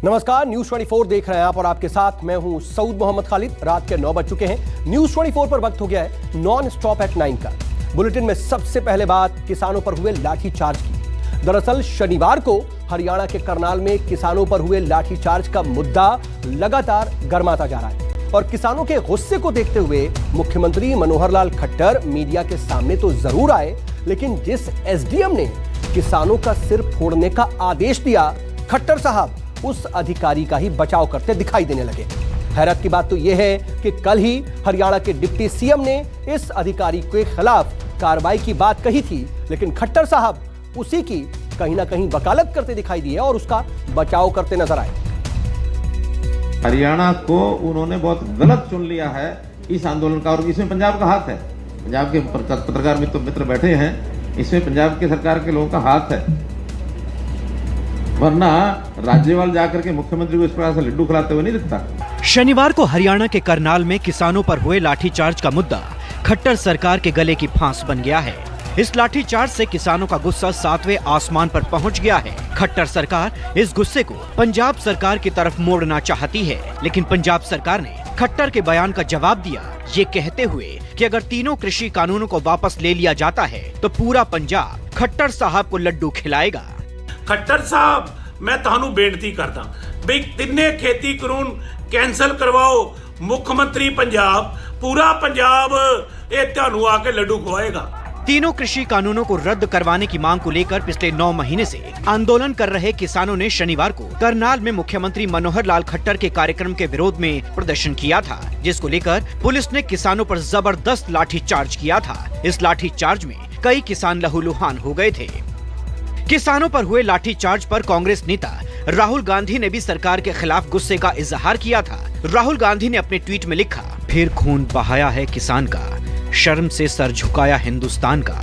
नमस्कार, न्यूज 24 देख रहे हैं आप और आपके साथ मैं हूं सऊद मोहम्मद खालिद। रात के 9 बज चुके हैं। न्यूज 24 पर वक्त हो गया है नॉन स्टॉप एट 9 का। बुलेटिन में सबसे पहले बात किसानों पर हुए लाठीचार्ज की। दरअसल शनिवार को हरियाणा के करनाल में किसानों पर हुए लाठीचार्ज का मुद्दा लगातार गर्माता जा रहा है और किसानों के गुस्से को देखते हुए मुख्यमंत्री मनोहर लाल खट्टर मीडिया के सामने तो जरूर आए, लेकिन जिस एसडीएम ने किसानों का सिर फोड़ने का आदेश दिया, खट्टर साहब उस अधिकारी का ही बचाव करते दिखाई देने लगे। हैरत की बात तो यह है कि कल ही हरियाणा के डिप्टी सीएम ने इस अधिकारी के खिलाफ कार्रवाई की बात कही थी, लेकिन खट्टर साहब उसी की कहीं ना कहीं वकालत करते दिखाई दिए और उसका बचाव करते नजर आए। हरियाणा को उन्होंने बहुत गलत चुन लिया है इस आंदोलन का, और इसमें पंजाब का हाथ है। पंजाब के पत्रकार मित्र बैठे हैं, इसमें पंजाब के सरकार के लोगों का हाथ है, वरना राज्यपाल जाकर के मुख्यमंत्री को इस प्रकार से लड्डू खिलाते हुए नहीं दिखता। शनिवार को हरियाणा के करनाल में किसानों पर हुए लाठीचार्ज का मुद्दा खट्टर सरकार के गले की फांस बन गया है। इस लाठीचार्ज से किसानों का गुस्सा 7वें आसमान पर पहुंच गया है। खट्टर सरकार इस गुस्से को पंजाब सरकार की तरफ मोड़ना चाहती है, लेकिन पंजाब सरकार ने खट्टर के बयान का जवाब दिया, ये कहते हुए कि अगर तीनों कृषि कानूनों को वापस ले लिया जाता है तो पूरा पंजाब खट्टर साहब को लड्डू खिलाएगा। खट्टर साहब, मैं ਤੁਹਾਨੂੰ ਬੇਨਤੀ ਕਰਦਾ ਬਈ ਤਿੰਨੇ ਖੇਤੀ ਕਾਨੂੰਨ ਕੈਨਸਲ ਕਰਵਾਓ। ਮੁੱਖ ਮੰਤਰੀ ਪੰਜਾਬ, पूरा पंजाब ये ਤੁਹਾਨੂੰ आके लड्डू खवाएगा। तीनों कृषि कानूनों को रद्द करवाने की मांग को लेकर पिछले 9 महीने से आंदोलन कर रहे किसानों ने शनिवार को करनाल में मुख्यमंत्री मनोहर लाल खट्टर के कार्यक्रम के विरोध में प्रदर्शन किया था, जिसको लेकर पुलिस ने किसानों पर जबरदस्त लाठीचार्ज किया था। इस लाठीचार्ज में कई किसान लहूलुहान हो गए थे। किसानों पर हुए लाठीचार्ज पर कांग्रेस नेता राहुल गांधी ने भी सरकार के खिलाफ गुस्से का इजहार किया था। राहुल गांधी ने अपने ट्वीट में लिखा, फिर खून बहाया है किसान का, शर्म से सर झुकाया हिंदुस्तान का।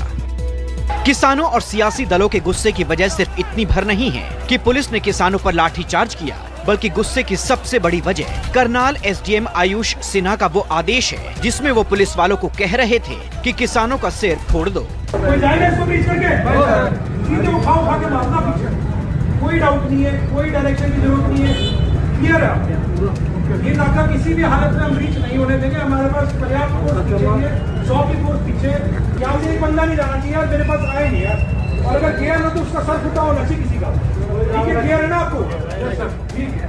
किसानों और सियासी दलों के गुस्से की वजह सिर्फ इतनी भर नहीं है कि पुलिस ने किसानों पर लाठीचार्ज किया, बल्कि गुस्से की सबसे बड़ी वजह करनाल एसडीएम आयुष सिन्हा का वो आदेश है जिसमें वो पुलिस वालों को कह रहे थे कि किसानों का सिर फोड़ दो। कोई डाउट नहीं है, कोई डायरेक्शन की जरूरत नहीं है, क्लियर है। ये नाका किसी भी हालत में हम रीच नहीं होने देंगे। हमारे पास पर्याप्त फोर्स पीछे है, 100 की फोर्स पीछे। यहाँ से एक बंदा नहीं जाना चाहिए, मेरे पास आए नहीं यार, और अगर गया ना तो उसका सर फुटा होना चाहिए किसी का। ठीक है, क्लियर है ना आपको? ठीक है।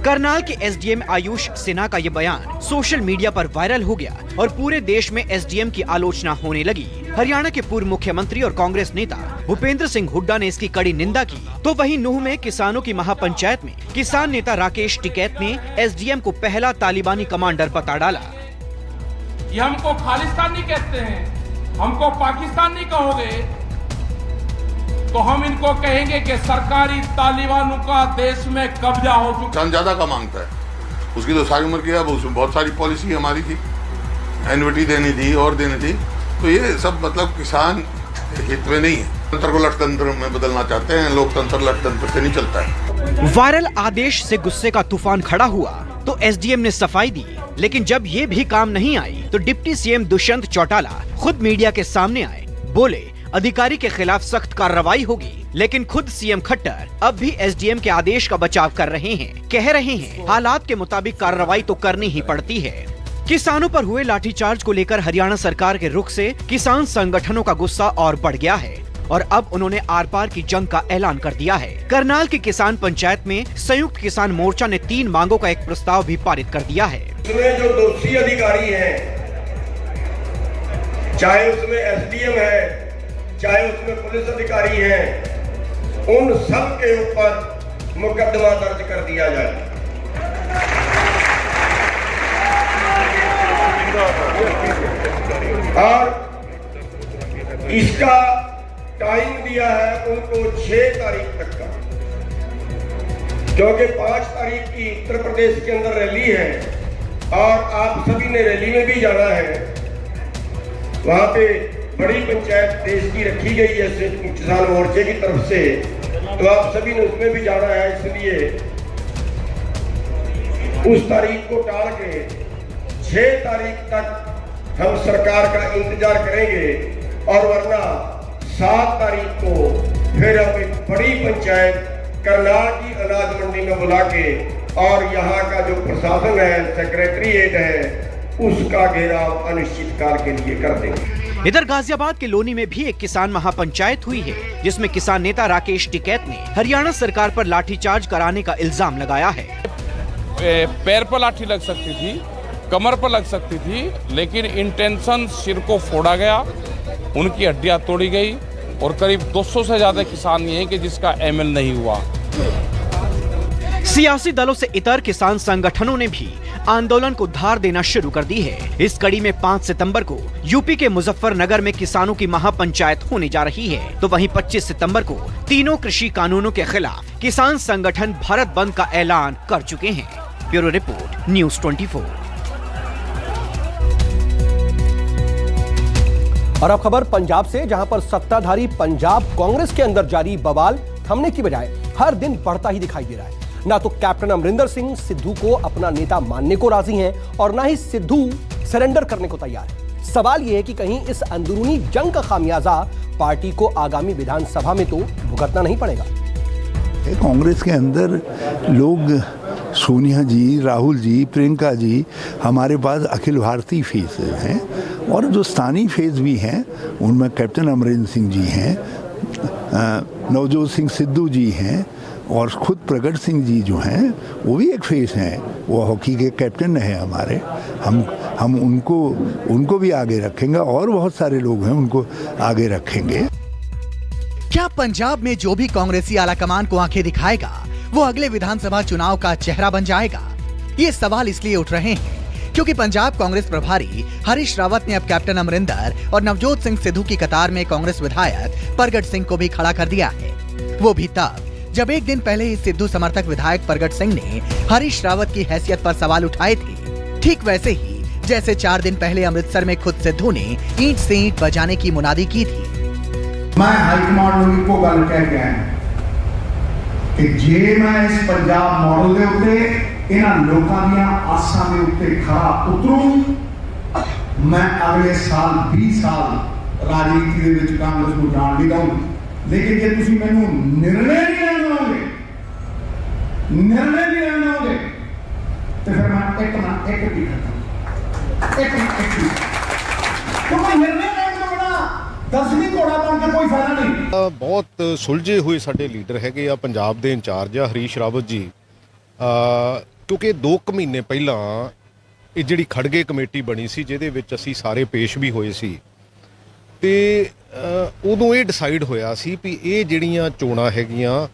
करनाल के एसडीएम आयुष सिन्हा का ये बयान सोशल मीडिया पर वायरल हो गया और पूरे देश में एसडीएम की आलोचना होने लगी। हरियाणा के पूर्व मुख्यमंत्री और कांग्रेस नेता भूपेंद्र सिंह हुड्डा ने इसकी कड़ी निंदा की, तो वहीं नूह में किसानों की महापंचायत में किसान नेता राकेश टिकैत ने एसडीएम को पहला तालिबानी कमांडर बता डाला। ये हमको खालिस्तानी कहते हैं, हमको पाकिस्तानी कहोगे तो हम इनको कहेंगे कि सरकारी तालिबानों का देश में कब्जा हो चुका। किसान ज्यादा का मांगता है, उसकी तो सारी उम्र की है, उसमें बहुत सारी पॉलिसी हमारी थी, एनविटी देनी थी और देनी थी, तो ये सब मतलब किसान हित में नहीं है। तंत्र को लोकतंत्र में बदलना चाहते हैं, लोकतंत्र लोकतंत्र से नहीं चलता है। वायरल आदेश से गुस्से का तूफान खड़ा हुआ तो एसडीएम ने सफाई दी, लेकिन जब ये भी काम नहीं आई तो डिप्टी सीएम दुष्यंत चौटाला खुद मीडिया के सामने आए, बोले अधिकारी के खिलाफ सख्त कार्रवाई होगी, लेकिन खुद सीएम खट्टर अब भी एसडीएम के आदेश का बचाव कर रहे हैं, कह रहे हैं हालात के मुताबिक कार्रवाई तो करनी ही पड़ती है। किसानों पर हुए लाठीचार्ज को लेकर हरियाणा सरकार के रुख से किसान संगठनों का गुस्सा और बढ़ गया है और अब उन्होंने आर पार की जंग का ऐलान कर दिया है। करनाल की किसान पंचायत में संयुक्त किसान मोर्चा ने 3 मांगों का एक प्रस्ताव भी पारित कर दिया है। उसमें जो दोषी अधिकारी हैं, चाहे उसमें एसडीएम है, चाहे उसमें पुलिस अधिकारी हैं, उन सब के ऊपर मुकदमा दर्ज कर दिया जाए। और इसका टाइम दिया है उनको 6 तारीख तक का, क्योंकि 5 तारीख की उत्तर प्रदेश के अंदर रैली है और आप सभी ने रैली में भी जाना है। वहां पे बड़ी पंचायत देश की रखी गई है किसान मोर्चे की तरफ से, तो आप सभी ने उसमें भी जाना है, इसलिए उस तारीख को टाल के 6 तारीख तक हम सरकार का इंतजार करेंगे, और वरना 7 तारीख को फिर हम एक बड़ी पंचायत करनाल की अनाज मंडी में बुला के और यहाँ का जो प्रशासन है, सेक्रेटरीट है, उसका घेराव अनिश्चित काल के लिए कर देंगे। इधर गाजियाबाद के लोनी में भी एक किसान महापंचायत हुई है, जिसमें किसान नेता राकेश टिकैत ने हरियाणा सरकार पर लाठीचार्ज कराने का इल्जाम लगाया है। पैर पर लाठी लग सकती थी, कमर पर लग सकती थी, लेकिन इंटेंशन सिर को फोड़ा गया, उनकी हड्डियां तोड़ी गई और करीब 200 से ज्यादा किसान ये हैं कि जिसका एमएल नहीं हुआ। सियासी दलों से इतर किसान संगठनों ने भी आंदोलन को धार देना शुरू कर दी है। इस कड़ी में 5 सितंबर को यूपी के मुजफ्फरनगर में किसानों की महापंचायत होने जा रही है, तो वहीं 25 सितंबर को तीनों कृषि कानूनों के खिलाफ किसान संगठन भारत बंद का ऐलान कर चुके हैं। Bureau report, news 24। और अब खबर पंजाब से, जहां पर सत्ताधारी पंजाब कांग्रेस के अंदर जारी बवाल थमने की बजाय हर दिन बढ़ता ही दिखाई दे रहा है। ना तो कैप्टन अमरिंदर सिंह सिद्धू को अपना नेता मानने को राजी हैं और ना ही सिद्धू सरेंडर करने को तैयार है। सवाल यह है कि कहीं इस अंदरूनी जंग का खामियाजा पार्टी को आगामी विधानसभा में तो भुगतना नहीं पड़ेगा। कांग्रेस के अंदर लोग, सोनिया जी, राहुल जी, प्रियंका जी, हमारे पास अखिल भारतीय फेस हैं और जो स्थानीय फेस भी हैं उनमें कैप्टन अमरिंदर सिंह जी हैं, नवजोत सिंह सिद्धू जी हैं और खुद प्रगट सिंह जी जो हैं वो भी एक फेस हैं, वो हॉकी के कैप्टन हैं हमारे। हम उनको भी आगे रखेंगे और बहुत सारे लोग हैं उनको आगे रखेंगे। क्या पंजाब में जो भी कांग्रेसी आलाकमान को आंखें दिखाएगा वो अगले विधानसभा चुनाव का चेहरा बन जाएगा? ये सवाल इसलिए उठ रहे हैं क्योंकि पंजाब कांग्रेस प्रभारी हरीश रावत ने अब कैप्टन अमरिंदर और नवजोत सिंह सिद्धू की कतार में कांग्रेस विधायक प्रगट सिंह को भी खड़ा कर दिया है। वो भी तब जब एक दिन पहले ही सिद्धू समर्थक विधायक प्रगट सिंह ने हरीश रावत की हैसियत पर सवाल उठाए थे। ठीक वैसे ही जैसे 4 दिन पहले अमृतसर में खुद सिद्धू ने ईंट से ईंट बजाने की मुनादी की थी। मैं हाईकमांड ਨੂੰ ਇੱਕੋ ਗੱਲ ਕਹਿ ਕੇ ਆਇਆ ਕਿ ਜੇ ਮੈਂ ਇਸ ਪੰਜਾਬ ਮਾਡਲ ਦੇ ਉੱਤੇ ਇਹਨਾਂ ਲੋਕਾਂ ਦੀਆਂ ਆਸਾਂ ਦੇ ਉੱਤੇ ਖਰਾ ਉਤਰੂ ਮੈਂ ਅਗਲੇ ਸਾਲ 20 ਸਾਲ ਰਾਜਨੀਤੀ ਦੇ ਵਿੱਚ ਕਾਂਗਰਸ ਨੂੰ ਜਾਣ ਨਹੀਂ ਦਊਂਗਾ। ਲੇਕਿਨ ਜੇ ਤੁਸੀਂ ਮੈਨੂੰ ਨਿਰਣੇ ਨਹੀਂ ਲੈਣ ਦਿਓਗੇ ਤੇ ਫਿਰ ਮੈਂ ਇੱਕ ਵੀ ਖਤਮ ਇੱਕ ਕਿਉਂਕਿ ਨਿਰਣੇ ਲੈਣ ਤੋਂ ਬਿਨਾਂ 10ਵੀਂ ਘੋੜਾ ਬਣ ਕੇ ਕੋਈ ਫਾਇਦਾ ਨਹੀਂ। ਬਹੁਤ ਸੁਲਝੇ ਹੋਏ ਸਾਡੇ ਲੀਡਰ ਹੈਗੇ ਆ, ਪੰਜਾਬ ਦੇ ਇੰਚਾਰਜ ਆ ਹਰੀਸ਼ ਰਾਵਤ ਜੀ, ਕਿਉਂਕਿ 2 ਮਹੀਨੇ ਪਹਿਲਾਂ ਇਹ ਜਿਹੜੀ ਖੜਗੇ ਕਮੇਟੀ ਬਣੀ ਸੀ ਜਿਹਦੇ ਵਿੱਚ ਅਸੀਂ ਸਾਰੇ ਪੇਸ਼ ਵੀ ਹੋਏ ਸੀ ਤੇ ਉਦੋਂ ਇਹ ਡਿਸਾਈਡ ਹੋਇਆ ਸੀ ਵੀ ਇਹ ਜਿਹੜੀਆਂ ਚੋਣਾਂ ਹੈਗੀਆਂ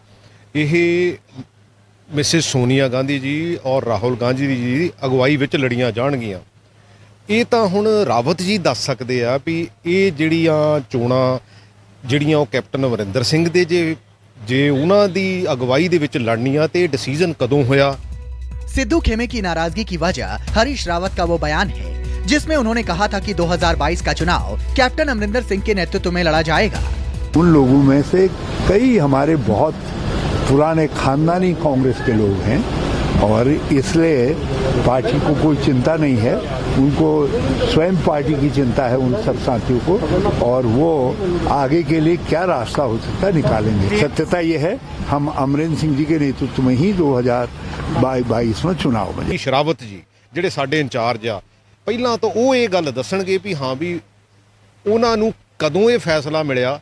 ਇਹ ਮਿਸਿਸ ਸੋਨੀਆ ਗਾਂਧੀ ਜੀ ਔਰ ਰਾਹੁਲ ਗਾਂਧੀ ਜੀ ਦੀ ਅਗਵਾਈ ਵਿੱਚ ਲੜੀਆਂ ਜਾਣਗੀਆਂ। ਇਹ ਤਾਂ ਹੁਣ ਰਾਵਤ ਜੀ ਦੱਸ ਸਕਦੇ ਆ ਵੀ ਇਹ ਜਿਹੜੀਆਂ ਚੋਣਾਂ ਜਿਹੜੀਆਂ ਉਹ ਕੈਪਟਨ ਅਮਰਿੰਦਰ ਸਿੰਘ ਦੇ ਜੇ ਉਹਨਾਂ ਦੀ ਅਗਵਾਈ ਦੇ ਵਿੱਚ ਲੜਨੀਆਂ ਤੇ डिसीजन कदों होया। सिद्धू खेमे की नाराजगी की वजह हरीश रावत का वो बयान है जिसमें उन्होंने कहा था कि 2022 का चुनाव कैप्टन अमरिंदर सिंह के नेतृत्व में लड़ा जाएगा। उन लोगों में से कई हमारे बहुत पुराने खानदानी कांग्रेस के लोग हैं और इसलिए पार्टी को कोई चिंता नहीं है, उनको स्वयं पार्टी की चिंता है उन सब साथियों को और वो आगे के लिए क्या रास्ता हो सकता है निकालेंगे। सत्यता ये है हम अमरिंदर सिंह जी के नेतृत्व में ही 2022 में चुनाव बने। ਸ਼ਰਾਵਤ ਜੀ ਜਿਹੜੇ ਸਾਡੇ ਇੰਚਾਰਜ ਆ ਪਹਿਲਾਂ ਤਾਂ ਉਹ ਇਹ ਗੱਲ ਦੱਸਣਗੇ ਵੀ ਹਾਂ ਵੀ ਉਹਨਾਂ ਨੂੰ ਕਦੋਂ ਇਹ ਫੈਸਲਾ ਮਿਲਿਆ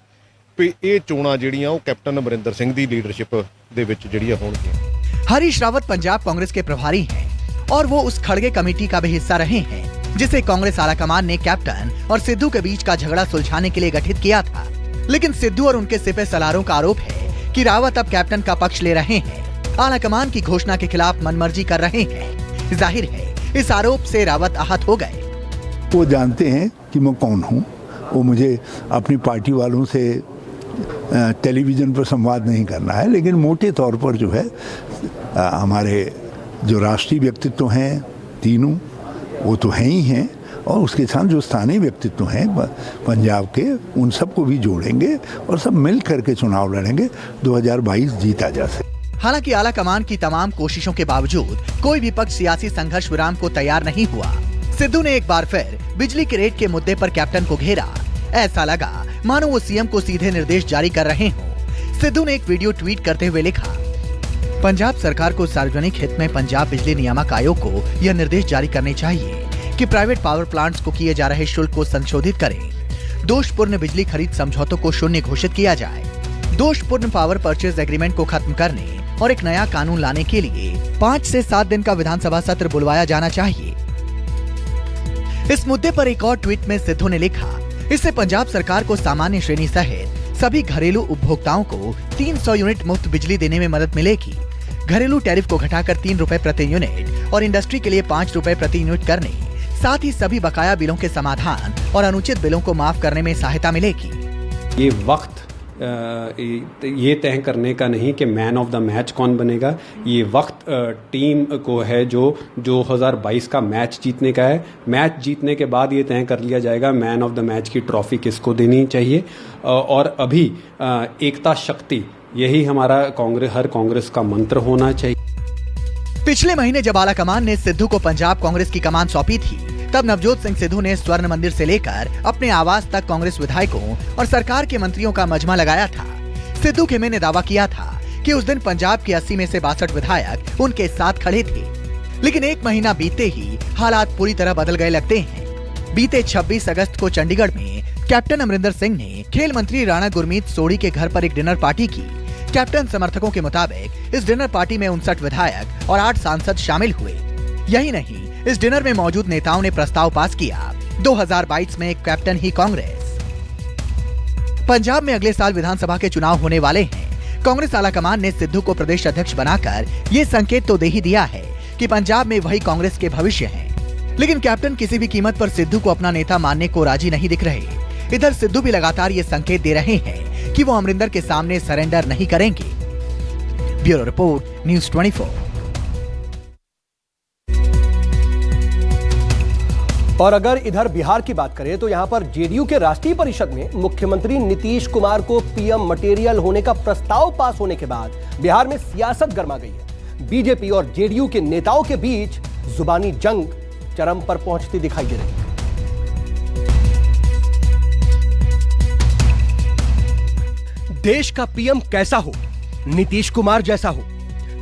ਵੀ ਇਹ ਚੋਣਾਂ ਜਿਹੜੀਆਂ ਉਹ ਕੈਪਟਨ ਅਮਰਿੰਦਰ ਸਿੰਘ ਦੀ ਲੀਡਰਸ਼ਿਪ ਦੇ ਵਿੱਚ ਜਿਹੜੀਆਂ ਹੋਣਗੀਆਂ। हरीश रावत पंजाब कांग्रेस के प्रभारी हैं और वो उस खड़गे कमेटी का भी हिस्सा रहे हैं जिसे कांग्रेस आलाकमान ने कैप्टन और सिद्धू के बीच का झगड़ा सुलझाने के लिए गठित किया था। लेकिन सिद्धू और उनके सिपह सलारों का आरोप है कि रावत अब कैप्टन का पक्ष ले रहे हैं, आलाकमान की घोषणा के खिलाफ मनमर्जी कर रहे हैं। जाहिर है इस आरोप से रावत आहत हो गए। वो जानते हैं कि मैं कौन हूँ, वो मुझे अपनी पार्टी वालों से टेलीविज़न पर संवाद नहीं करना है, लेकिन मोटे तौर पर जो है हमारे जो राष्ट्रीय व्यक्तित्व हैं तीनों वो तो हैं ही हैं और उसके साथ जो स्थानीय व्यक्तित्व हैं पंजाब के उन सबको भी जोड़ेंगे और सब मिल करके चुनाव लड़ेंगे, 2022 जीता जा सके। हालांकि आलाकमान की तमाम कोशिशों के बावजूद कोई भी पक्ष सियासी संघर्ष विराम को तैयार नहीं हुआ। सिद्धू ने एक बार फिर बिजली के रेट के मुद्दे पर कैप्टन को घेरा। ऐसा लगा मानो वो सीएम को सीधे निर्देश जारी कर रहे हों। सिद्धू ने एक वीडियो ट्वीट करते हुए लिखा, पंजाब सरकार को सार्वजनिक हित में पंजाब बिजली नियामक आयोग को यह निर्देश जारी करने चाहिए कि प्राइवेट पावर प्लांट्स को किए जा रहे शुल्क को संशोधित करें, दोषपूर्ण बिजली खरीद समझौतों को शून्य घोषित किया जाए, दोषपूर्ण पावर परचेज एग्रीमेंट को खत्म करने और एक नया कानून लाने के लिए 5 से 7 दिन का विधानसभा सत्र बुलवाया जाना चाहिए। इस मुद्दे पर एक और ट्वीट में सिद्धू ने लिखा, इससे पंजाब सरकार को सामान्य श्रेणी सहित सभी घरेलू उपभोक्ताओं को 300 यूनिट मुफ्त बिजली देने में मदद मिलेगी। घरेलू टैरिफ को घटाकर 3 रुपए प्रति यूनिट और इंडस्ट्री के लिए 5 रुपए प्रति यूनिट करने, साथ ही सभी बकाया बिलों के समाधान और अनुचित बिलों को माफ करने में सहायता मिलेगी। ये वक्त ये तय करने का नहीं कि मैन ऑफ द मैच कौन बनेगा, ये वक्त टीम को है जो 2022 का मैच जीतने का है। मैच जीतने के बाद ये तय कर लिया जाएगा मैन ऑफ द मैच की ट्रॉफी किसको देनी चाहिए। और अभी एकता शक्ति, यही हमारा हर कांग्रेस का मंत्र होना चाहिए। पिछले महीने जब आलाकमान ने सिद्धू को पंजाब कांग्रेस की कमान सौंपी थी, तब नवजोत सिंह सिद्धू ने स्वर्ण मंदिर से लेकर अपने आवास तक कांग्रेस विधायकों और सरकार के मंत्रियों का मजमा लगाया था। सिद्धू खेमे ने दावा किया था कि उस दिन पंजाब के 80 में से 62 विधायक उनके साथ खड़े थे, लेकिन एक महीना बीतते ही हालात पूरी तरह बदल गए लगते हैं। बीते 26 अगस्त को चंडीगढ़ में कैप्टन अमरिंदर सिंह ने खेल मंत्री राणा गुरमीत सोढ़ी के घर पर एक डिनर पार्टी की। कैप्टन समर्थकों के मुताबिक इस डिनर पार्टी में 59 विधायक और 8 सांसद शामिल हुए। यही नहीं, इस डिनर में मौजूद नेताओं ने प्रस्ताव पास किया 2022 में कैप्टन ही कांग्रेस। पंजाब में अगले साल विधानसभा के चुनाव होने वाले हैं। कांग्रेस आलाकमान ने सिद्धू को प्रदेश अध्यक्ष बनाकर ये संकेत तो दे ही दिया है कि पंजाब में वही कांग्रेस के भविष्य हैं। लेकिन कैप्टन किसी भी कीमत पर सिद्धू को अपना नेता मानने को राजी नहीं दिख रहे। इधर सिद्धू भी लगातार ये संकेत दे रहे हैं कि वो अमरिंदर के सामने सरेंडर नहीं करेंगे। Bureau report, news 24। और अगर इधर बिहार की बात करें तो यहां पर जेडीयू के राष्ट्रीय परिषद में मुख्यमंत्री नीतीश कुमार को पीएम मटेरियल होने का प्रस्ताव पास होने के बाद बिहार में सियासत गर्मा गई है। बीजेपी और जेडीयू के नेताओं के बीच जुबानी जंग चरम पर पहुंचती दिखाई दे रही है। देश का पीएम कैसा हो? नीतीश कुमार जैसा हो।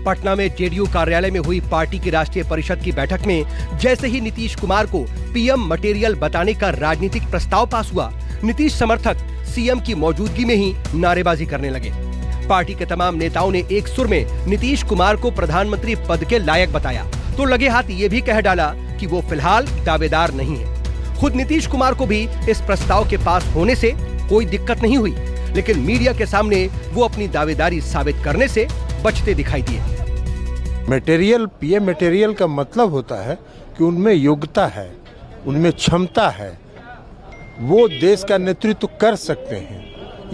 पटना में जेडीयू कार्यालय में हुई पार्टी की राष्ट्रीय परिषद की बैठक में जैसे ही नीतीश कुमार को पीएम मटेरियल बताने का राजनीतिक प्रस्ताव पास हुआ, नीतीश समर्थक सीएम की मौजूदगी में ही नारेबाजी करने लगे। पार्टी के तमाम नेताओं ने एक सुर में नीतीश कुमार को प्रधानमंत्री पद के लायक बताया, तो लगे हाथ ये भी कह डाला कि वो फिलहाल दावेदार नहीं है। खुद नीतीश कुमार को भी इस प्रस्ताव के पास होने से कोई दिक्कत नहीं हुई, लेकिन मीडिया के सामने वो अपनी दावेदारी साबित करने से बचते दिखाई दिए। मटेरियल, पीएम मटेरियल का मतलब होता है कि उनमें योग्यता है, उनमें क्षमता है, वो देश का नेतृत्व कर सकते हैं,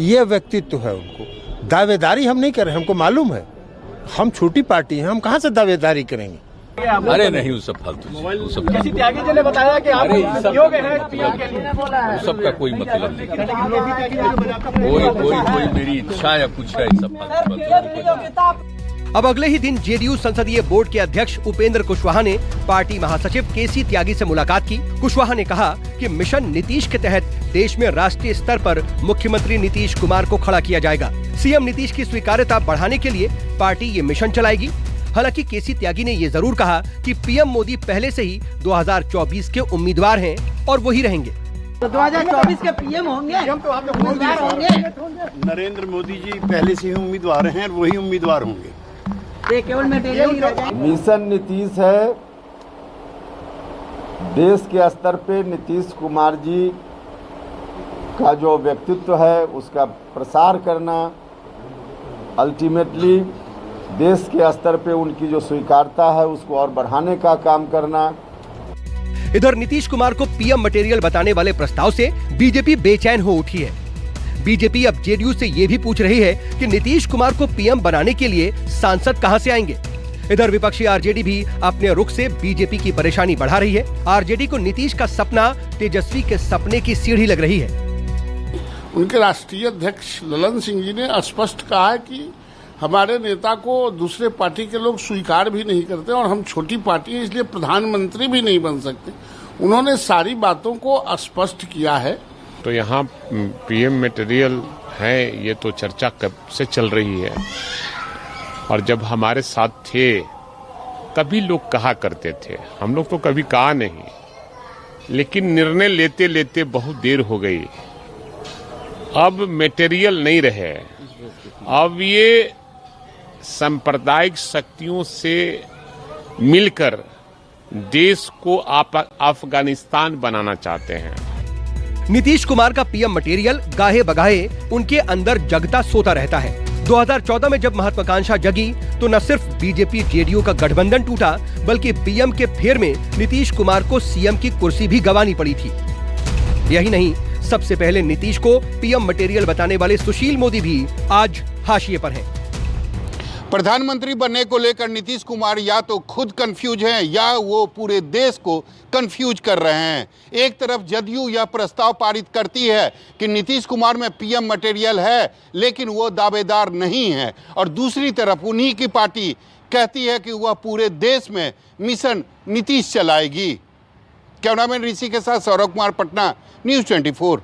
ये व्यक्तित्व है उनको। दावेदारी हम नहीं कर रहे, हमको मालूम है हम छोटी पार्टी हैं, हम कहाँ से दावेदारी करेंगे। अरे नहीं, उस सब फालतू, किसी त्यागी जी ने बताया कि आप योग्य हैं पीएम के लिए। उस सब का कोई मतलब नहीं, कोई मेरी इच्छा या कुछ है, सब फालतू। अब अगले ही दिन जेडीयू संसदीय बोर्ड के अध्यक्ष उपेंद्र कुशवाहा ने पार्टी महासचिव केसी त्यागी से मुलाकात की। कुशवाहा ने कहा कि मिशन नीतीश के तहत देश में राष्ट्रीय स्तर पर मुख्यमंत्री नीतीश कुमार को खड़ा किया जाएगा। सीएम नीतीश की स्वीकार्यता बढ़ाने के लिए पार्टी ये मिशन चलाएगी। हालांकि केसी त्यागी ने ये जरूर कहा कि पीएम मोदी पहले से ही 2024 के उम्मीदवार हैं और वही रहेंगे। 2024 के पीएम होंगे, उम्मीदवार होंगे। नरेंद्र मोदी जी पहले से ही उम्मीदवार हैं और वही उम्मीदवार होंगे। केवल मिशन नीतीश है। देश के स्तर पे नीतीश कुमार जी का जो व्यक्तित्व है उसका प्रसार करना, अल्टीमेटली देश के स्तर पे उनकी जो स्वीकार्यता है उसको और बढ़ाने का काम करना। इधर नीतीश कुमार को पीएम मटेरियल बताने वाले प्रस्ताव से बीजेपी बेचैन हो उठी है। बीजेपी अब जेडीयू से ये भी पूछ रही है कि नीतीश कुमार को पीएम बनाने के लिए सांसद कहां से आएंगे। इधर विपक्षी आरजेडी भी अपने रुख से बीजेपी की परेशानी बढ़ा रही है। आरजेडी को नीतीश का सपना तेजस्वी के सपने की सीढ़ी लग रही है। उनके राष्ट्रीय अध्यक्ष ललन सिंह जी ने स्पष्ट कहा है कि हमारे नेता को दूसरे पार्टी के लोग स्वीकार भी नहीं करते और हम छोटी पार्टी है, इसलिए प्रधानमंत्री भी नहीं बन सकते। उन्होंने सारी बातों को स्पष्ट किया है। तो यहाँ पीएम मटेरियल है, ये तो चर्चा कब से चल रही है और जब हमारे साथ थे तभी लोग कहा करते थे, हम लोग तो कभी कहा नहीं, लेकिन निर्णय लेते लेते बहुत देर हो गई। अब मटेरियल नहीं रहे, अब ये सांप्रदायिक शक्तियों से मिलकर देश को अफगानिस्तान बनाना चाहते हैं। नीतीश कुमार का पीएम मटेरियल गाहे बगाहे उनके अंदर जगता सोता रहता है। 2014 में जब महत्वाकांक्षा जगी तो न सिर्फ बीजेपी जेडीयू का गठबंधन टूटा, बल्कि पीएम के फेर में नीतीश कुमार को सीएम की कुर्सी भी गंवानी पड़ी थी। यही नहीं, सबसे पहले नीतीश को पीएम मटेरियल बताने वाले सुशील मोदी भी आज हाशिए पर हैं। प्रधानमंत्री बनने को लेकर नीतीश कुमार या तो खुद कंफ्यूज हैं या वो पूरे देश को कंफ्यूज कर रहे हैं। एक तरफ जदयू यह प्रस्ताव पारित करती है कि नीतीश कुमार में पीएम मटेरियल है, लेकिन वो दावेदार नहीं है, और दूसरी तरफ उन्हीं की पार्टी कहती है कि वह पूरे देश में मिशन नीतीश चलाएगी। कैमरामैन ऋषि के साथ सौरभ कुमार, पटना, न्यूज़ 24।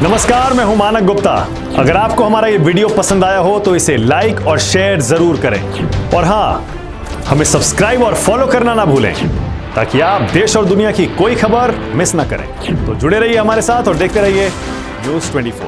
नमस्कार, मैं हूं मानक गुप्ता। अगर आपको हमारा ये वीडियो पसंद आया हो तो इसे लाइक और शेयर जरूर करें, और हाँ, हमें सब्सक्राइब और फॉलो करना ना भूलें ताकि आप देश और दुनिया की कोई खबर मिस ना करें। तो जुड़े रहिए हमारे साथ और देखते रहिए न्यूज़ 24।